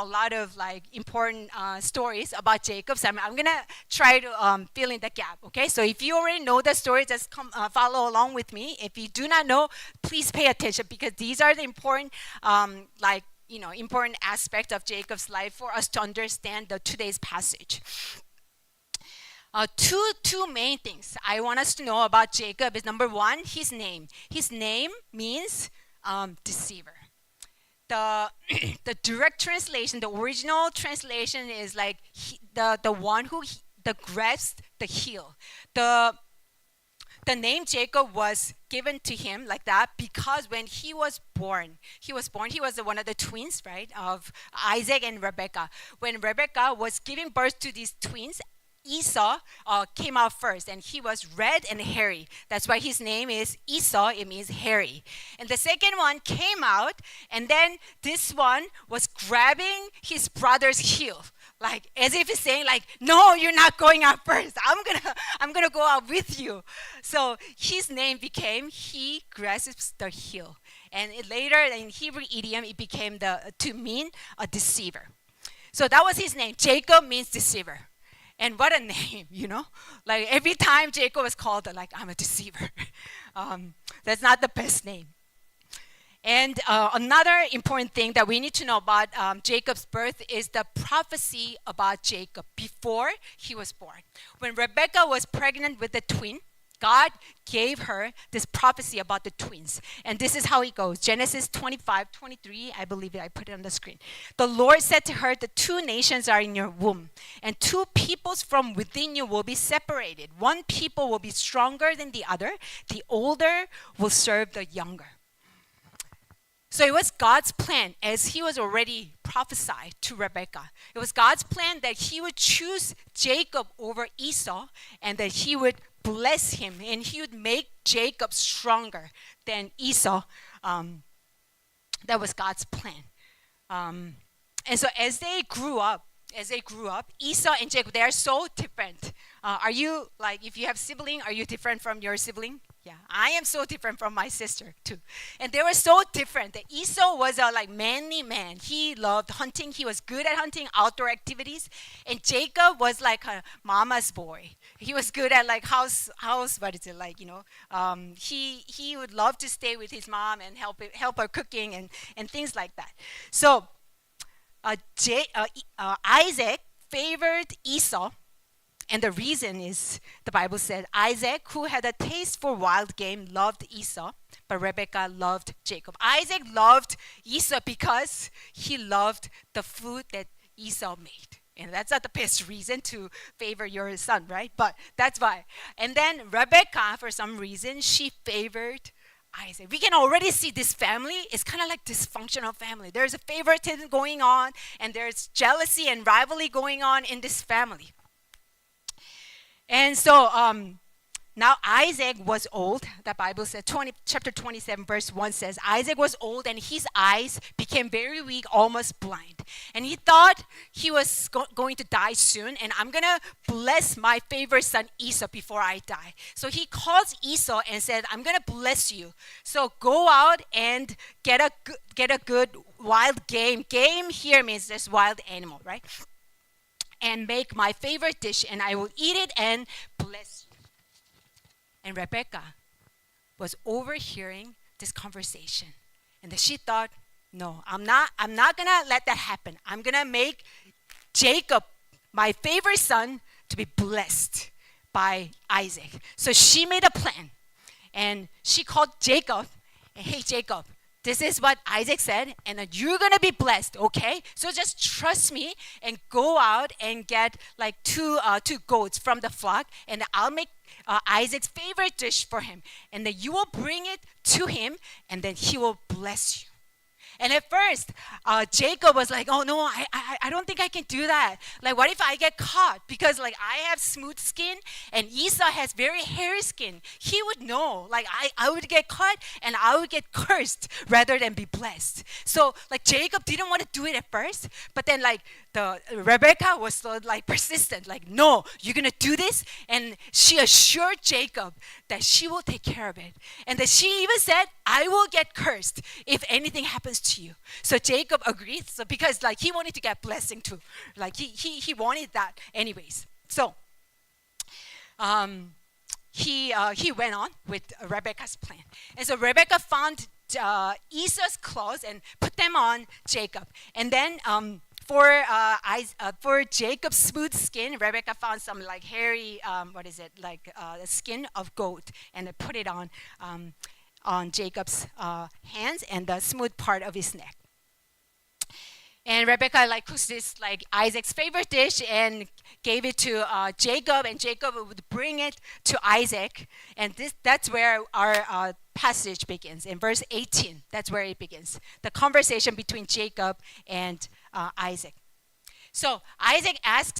a lot of like important stories about Jacob. So I'm gonna try to fill in the gap. Okay, so if you already know the story, just come follow along with me. If you do not know, please pay attention because these are the important important aspect of Jacob's life for us to understand today's passage. Two main things I want us to know about Jacob is number one, his name. His name means deceiver. The the direct translation, the original translation is like the one who the grabs the heel. The name Jacob was given to him like that because when he was born, he was one of the twins, right, of Isaac and Rebekah. When Rebekah was giving birth to these twins, Esau came out first, and he was red and hairy. That's why his name is Esau. It means hairy. And the second one came out, and then this one was grabbing his brother's heel, like as if he's saying, like, "No, you're not going out first. I'm gonna go out with you." So his name became "He grasps the heel," and later in Hebrew idiom it became to mean a deceiver. So that was his name. Jacob means deceiver. And what a name, you know? Like every time Jacob was called, like, I'm a deceiver. That's not the best name. And another important thing that we need to know about Jacob's birth is the prophecy about Jacob before he was born. When Rebekah was pregnant with the twin, God gave her this prophecy about the twins. And this is how it goes. Genesis 25:23, I believe I put it on the screen. The Lord said to her, the two nations are in your womb, and two peoples from within you will be separated. One people will be stronger than the other. The older will serve the younger. So it was God's plan, as he was already prophesied to Rebekah. It was God's plan that he would choose Jacob over Esau, and that he would bless him, and he would make Jacob stronger than Esau. That was God's plan. And so as they grew up, Esau and Jacob, they are so different. Are you, like, if you have sibling, are you different from your sibling? Yeah, I am so different from my sister too. And they were so different. That Esau was a manly man. He loved hunting. He was good at hunting, outdoor activities. And Jacob was like a mama's boy. He was good at house. What is it like? He would love to stay with his mom and help her cooking and things like that. So Isaac favored Esau. And the reason is, the Bible said, Isaac, who had a taste for wild game, loved Esau, but Rebekah loved Jacob. Isaac loved Esau because he loved the food that Esau made. And that's not the best reason to favor your son, right? But that's why. And then Rebekah, for some reason, she favored Isaac. We can already see this family is kind of like dysfunctional family. There's a favoritism going on, and there's jealousy and rivalry going on in this family. And so now Isaac was old. The Bible said, chapter 27, verse 1 says, Isaac was old and his eyes became very weak, almost blind. And he thought he was going to die soon, and I'm going to bless my favorite son Esau before I die. So he calls Esau and said, I'm going to bless you. So go out and get a good wild game. Game here means this wild animal, right? And make my favorite dish, and I will eat it and bless you. And Rebekah was overhearing this conversation, and she thought, no, I'm not gonna let that happen. I'm gonna make Jacob, my favorite son, to be blessed by Isaac. So she made a plan, and she called Jacob, and hey Jacob, this is what Isaac said, and you're going to be blessed, okay? So just trust me and go out and get two goats from the flock, and I'll make Isaac's favorite dish for him. And then you will bring it to him, and then he will bless you. And at first, Jacob was like, oh, no, I don't think I can do that. Like, what if I get caught? Because, I have smooth skin, and Esau has very hairy skin. He would know. I would get caught, and I would get cursed rather than be blessed. So, Jacob didn't want to do it at first. But then, the Rebecca was so like persistent, like, no, you're gonna do this, and she assured Jacob that she will take care of it, and that she even said, I will get cursed if anything happens to you. So Jacob agreed, so because like he wanted to get blessing too, like he wanted that anyways. So he went on with Rebecca's plan. And so Rebecca found Esau's clothes and put them on Jacob. And then for Jacob's smooth skin, Rebecca found some like hairy, the skin of goat, and they put it on Jacob's hands and the smooth part of his neck. And Rebecca like cooked this like Isaac's favorite dish and gave it to Jacob, and Jacob would bring it to Isaac. And that's where our passage begins. In verse 18, that's where it begins. The conversation between Jacob and Isaac. So Isaac asks